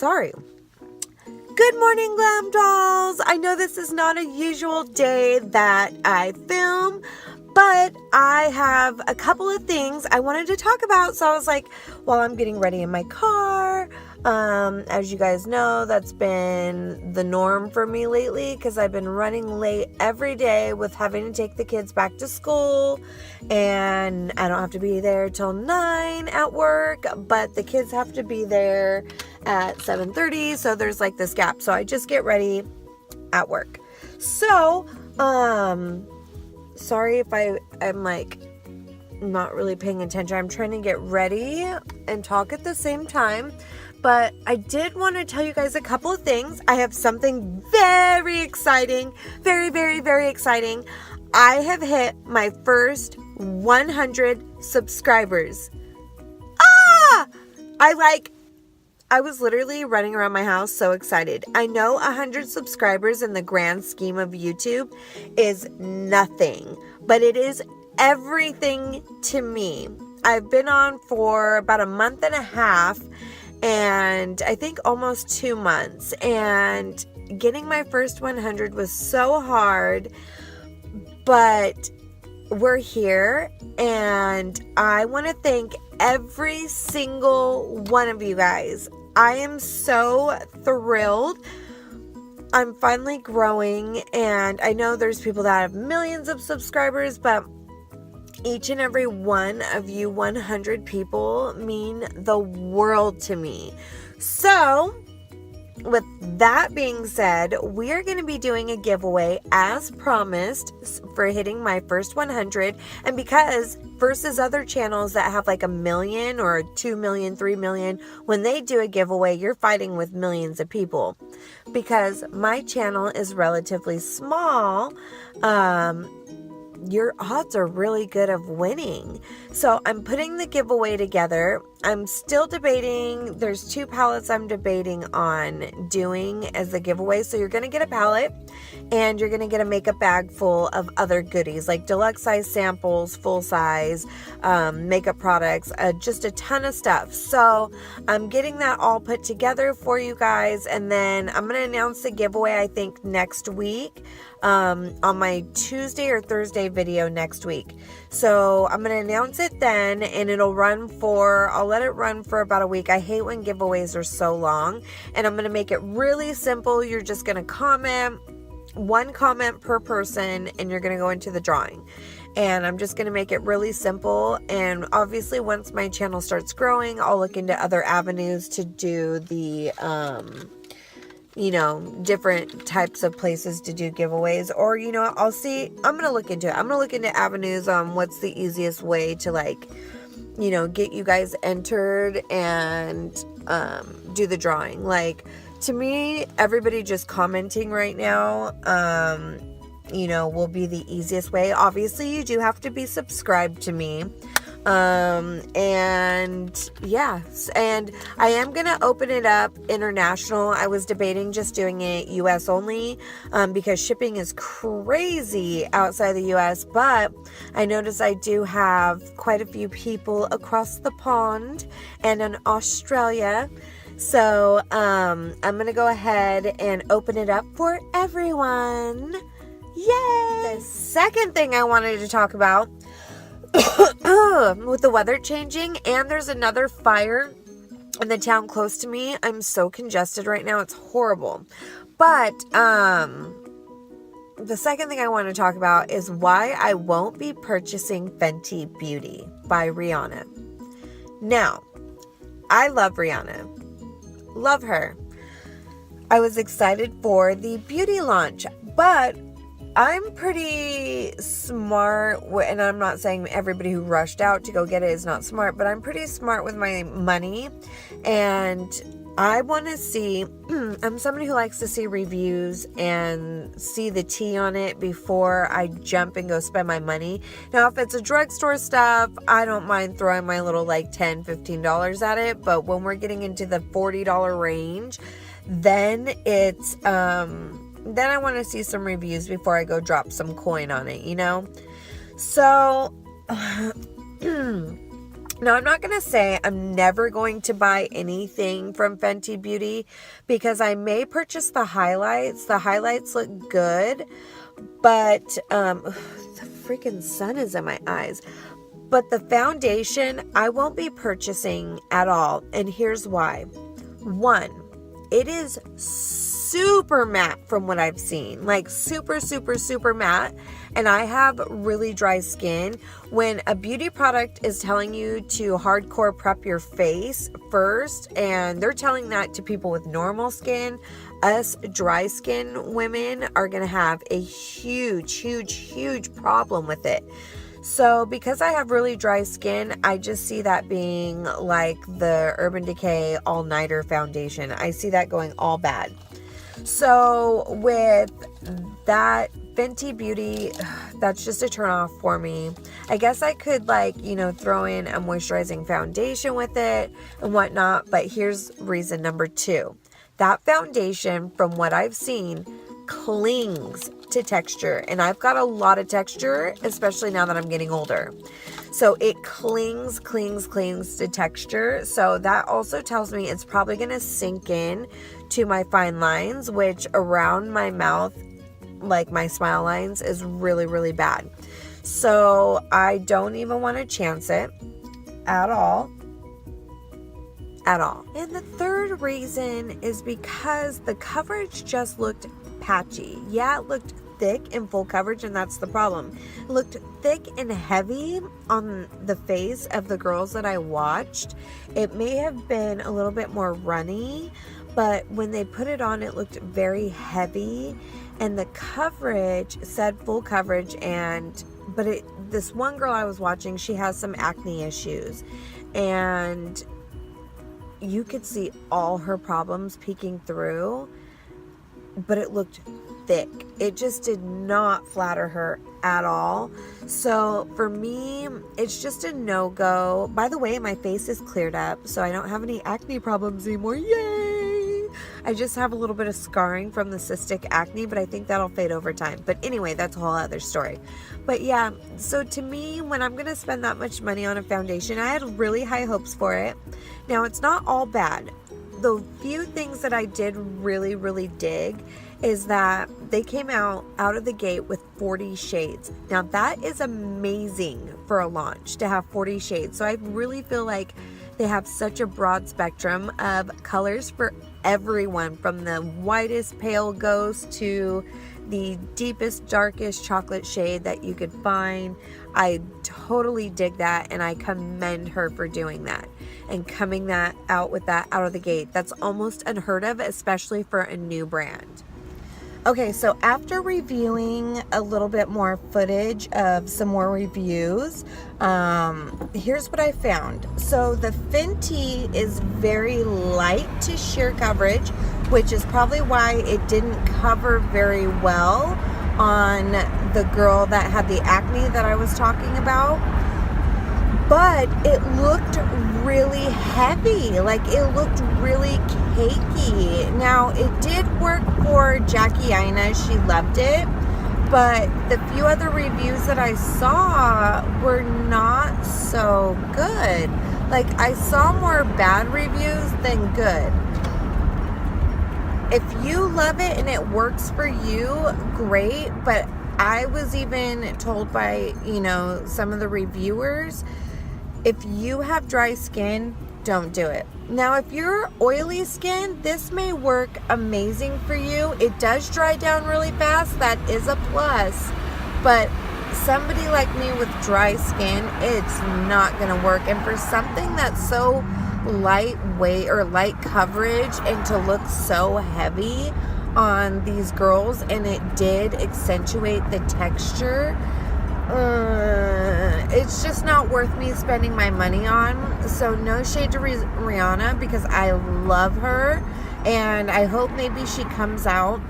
sorry. Good morning, Glam Dolls. I know this is not a usual day that I film, but I have a couple of things I wanted to talk about. So I was like, while I'm getting ready in my car, as you guys know, that's been the norm for me lately because I've been running late every day with having to take the kids back to school, and I don't have to be there till 9 at work, but the kids have to be there at 7:30, so there's like this gap. So I just get ready at work. So, sorry if I'm like not really paying attention. I'm trying to get ready and talk at the same time. But I did want to tell you guys a couple of things. I have something very exciting, very, very, very exciting. I have hit my first 100 subscribers. I was literally running around my house so excited. I know 100 subscribers in the grand scheme of YouTube is nothing, but it is everything to me. I've been on for about a month and a half, and I think almost 2 months, and getting my first 100 was so hard, but we're here, and I want to thank every single one of you guys. I am so thrilled. I'm finally growing, and I know there's people that have millions of subscribers, but each and every one of you 100 people mean the world to me. So, with that being said, we are going to be doing a giveaway as promised for hitting my first 100. And because versus other channels that have like 1 million or 2 million, 3 million, when they do a giveaway, you're fighting with millions of people. Because my channel is relatively small, your odds are really good of winning. So I'm putting the giveaway together. I'm still debating. There's 2 palettes I'm debating on doing as the giveaway. So you're going to get a palette, and you're going to get a makeup bag full of other goodies like deluxe size samples, full size makeup products, just a ton of stuff. So I'm getting that all put together for you guys, and then I'm going to announce the giveaway I think next week, on my Tuesday or Thursday video next week. So I'm going to announce it then, and I'll let it run for about a week. I hate when giveaways are so long, and I'm going to make it really simple. You're just going to comment, 1 comment per person, and you're going to go into the drawing. And I'm just going to make it really simple. And obviously once my channel starts growing, I'll look into other avenues to do the, different types of places to do giveaways. Or, I'll see. I'm going to look into it. I'm going to look into avenues on what's the easiest way to get you guys entered and do the drawing. Like, to me, everybody just commenting right now, will be the easiest way. Obviously, you do have to be subscribed to me. And I am going to open it up international. I was debating just doing it US only, because shipping is crazy outside the US, but I noticed I do have quite a few people across the pond and in Australia. So, I'm going to go ahead and open it up for everyone. Yay! The second thing I wanted to talk about, with the weather changing, and there's another fire in the town close to me. I'm so congested right now. It's horrible. But, the second thing I want to talk about is why I won't be purchasing Fenty Beauty by Rihanna. Now, I love Rihanna. Love her. I was excited for the beauty launch, but I'm pretty smart, and I'm not saying everybody who rushed out to go get it is not smart, but I'm pretty smart with my money, and I want to see, I'm somebody who likes to see reviews and see the tea on it before I jump and go spend my money. Now, if it's a drugstore stuff, I don't mind throwing my little $10, $15 at it, but when we're getting into the $40 range, then it's, then I want to see some reviews before I go drop some coin on it, So, Now, I'm not going to say I'm never going to buy anything from Fenty Beauty because I may purchase the highlights. The highlights look good, but the freaking sun is in my eyes. But the foundation, I won't be purchasing at all. And here's why. One, it is super matte from what I've seen. Like super, super, super matte. And I have really dry skin. When a beauty product is telling you to hardcore prep your face first, and they're telling that to people with normal skin, us dry skin women are going to have a huge, huge, huge problem with it. So because I have really dry skin, I just see that being like the Urban Decay All-Nighter foundation. I see that going all bad. So with that Fenty Beauty, that's just a turn off for me. I guess I could throw in a moisturizing foundation with it and whatnot. But here's reason number 2. That foundation, from what I've seen, clings to texture, and I've got a lot of texture, especially now that I'm getting older. So it clings to texture. So that also tells me it's probably going to sink in to my fine lines, which around my mouth, like my smile lines, is really, really bad. So I don't even want to chance it at all. And the third reason is because the coverage just looked patchy. Yeah, it looked thick in full coverage, and that's the problem. It looked thick and heavy on the face of the girls that I watched. It may have been a little bit more runny, but when they put it on, it looked very heavy, and the coverage said full coverage, but this one girl I was watching, she has some acne issues, and you could see all her problems peeking through, but it looked thick. It just did not flatter her at all. So for me, it's just a no-go. By the way, my face is cleared up, so I don't have any acne problems anymore. Yay! I just have a little bit of scarring from the cystic acne, but I think that'll fade over time. But anyway, that's a whole other story. But yeah, so to me, when I'm going to spend that much money on a foundation, I had really high hopes for it. Now, it's not all bad. The few things that I did really, really dig is that they came out of the gate with 40 shades. Now, that is amazing for a launch to have 40 shades. So I really feel like they have such a broad spectrum of colors for everyone, from the whitest pale ghost to the deepest, darkest chocolate shade that you could find. I totally dig that, and I commend her for doing that and coming out with that out of the gate. That's almost unheard of, especially for a new brand. Okay, so after reviewing a little bit more footage of some more reviews, here's what I found. So the Fenty is very light to sheer coverage, which is probably why it didn't cover very well on the girl that had the acne that I was talking about. But it looked really heavy, like it looked really cakey. Now, it did work for Jackie Aina, she loved it, but the few other reviews that I saw were not so good. Like, I saw more bad reviews than good. If you love it and it works for you, great, but I was even told by, some of the reviewers, if you have dry skin, don't do it. Now, if you're oily skin, this may work amazing for you. It does dry down really fast. That is a plus. But somebody like me with dry skin, it's not going to work. And for something that's so lightweight or light coverage and to look so heavy on these girls, and it did accentuate the texture, it's just not worth me spending my money on. So no shade to Rihanna, because I love her, and I hope maybe she comes out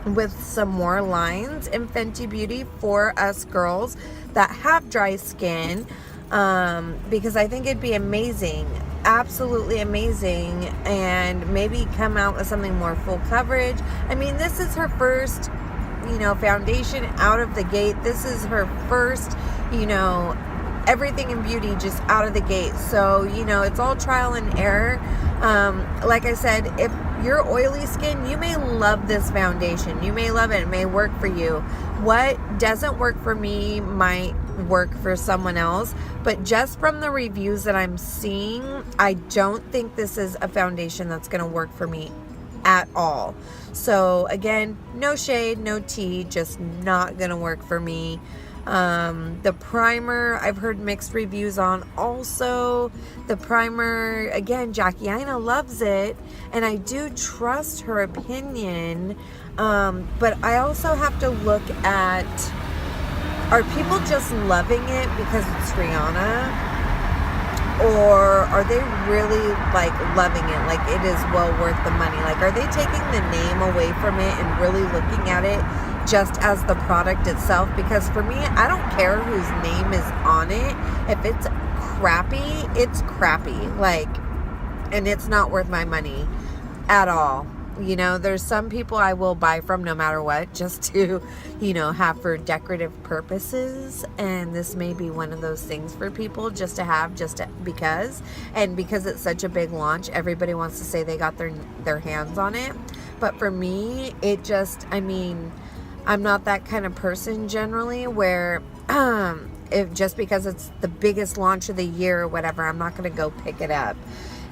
with some more lines in Fenty Beauty for us girls that have dry skin, because I think it'd be amazing, absolutely amazing, and maybe come out with something more full coverage. I mean, this is her first foundation out of the gate. This is her first, everything in beauty just out of the gate. So, you know, it's all trial and error. Like I said, if you're oily skin, you may love this foundation. You may love it. It may work for you. What doesn't work for me might work for someone else. But just from the reviews that I'm seeing, I don't think this is a foundation that's going to work for me at all. So again, no shade, no tea, just not going to work for me. The primer, I've heard mixed reviews on also. The primer, again, Jackie Aina loves it, and I do trust her opinion. But I also have to look at, are people just loving it because it's Rihanna? Or are they really like loving it? Like it is well worth the money? Like, are they taking the name away from it and really looking at it just as the product itself? Because for me, I don't care whose name is on it. If it's crappy, it's crappy. Like, and it's not worth my money at all. You know, there's some people I will buy from no matter what, just to, you know, have for decorative purposes. And this may be one of those things for people just to have, because. And because it's such a big launch, everybody wants to say they got their hands on it. But for me, it just, I mean, I'm not that kind of person generally where if just because it's the biggest launch of the year or whatever, I'm not going to go pick it up.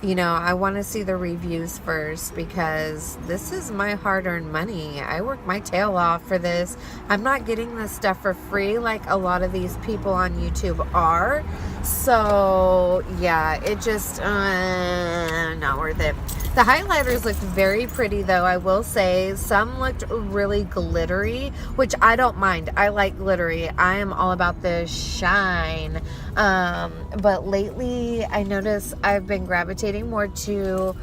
You know, I want to see the reviews first because this is my hard-earned money. I work my tail off for this. I'm not getting this stuff for free like a lot of these people on YouTube are. So, yeah, it just, not worth it. The highlighters looked very pretty, though, I will say. Some looked really glittery, which I don't mind. I like glittery. I am all about the shine. But lately, I notice I've been gravitating more to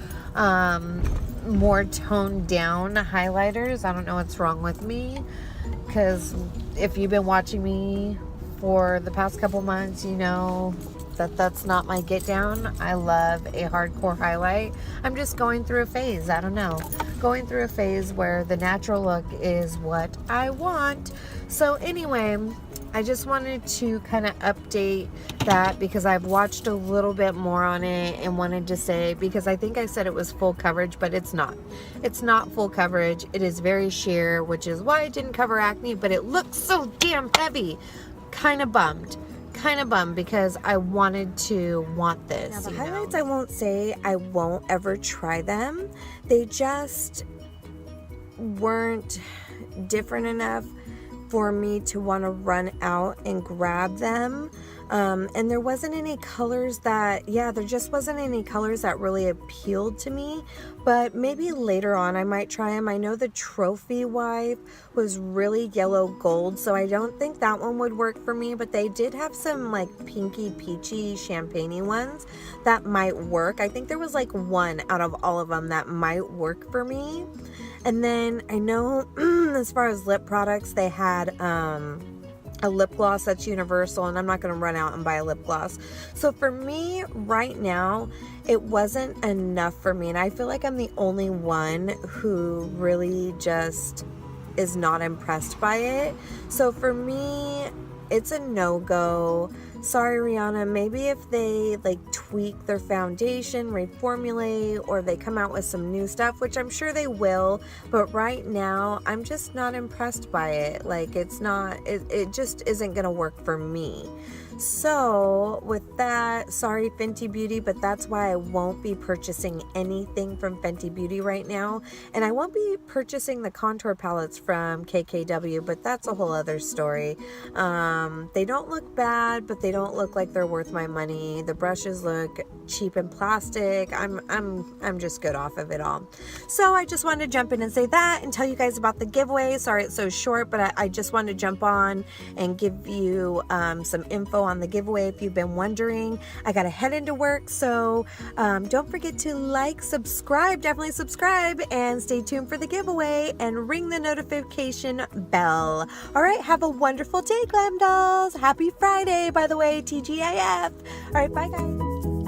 more toned down highlighters. I don't know what's wrong with me, because if you've been watching me for the past couple months, you know that that's not my get down. I love a hardcore highlight. I'm just going through a phase. I don't know. Going through a phase where the natural look is what I want. So anyway, I just wanted to kind of update that because I've watched a little bit more on it and wanted to say, because I think I said it was full coverage, but it's not. It's not full coverage. It is very sheer, which is why it didn't cover acne, but it looks so damn heavy. Kind of bummed because I wanted to want this. Now the highlights, I won't say I won't ever try them. They just weren't different enough for me to want to run out and grab them. And there wasn't any colors that, there just wasn't any colors that really appealed to me. But maybe later on I might try them. I know the Trophy Wife was really yellow gold, so I don't think that one would work for me. But they did have some like pinky peachy champagne-y ones that might work. I think there was like one out of all of them that might work for me. And then I know as far as lip products, they had a lip gloss that's universal, and I'm not going to run out and buy a lip gloss. So for me right now, it wasn't enough for me, and I feel like I'm the only one who really just is not impressed by it. So for me, it's a no-go. Sorry, Rihanna. Maybe if they like tweak their foundation, reformulate, or they come out with some new stuff, which I'm sure they will, but right now I'm just not impressed by it. Like it just isn't gonna work for me. So with that, sorry Fenty Beauty, but that's why I won't be purchasing anything from Fenty Beauty right now. And I won't be purchasing the contour palettes from KKW, but that's a whole other story. They don't look bad, but they don't look like they're worth my money. The brushes look cheap and plastic. I'm just good off of it all. So I just wanted to jump in and say that and tell you guys about the giveaway. Sorry it's so short, but I just wanted to jump on and give you some info on the giveaway if you've been wondering. I gotta head into work, so don't forget to like, subscribe, definitely subscribe, and stay tuned for the giveaway and ring the notification bell. All right, have a wonderful day, Glam Dolls. Happy Friday, by the way, TGIF. All right, bye guys.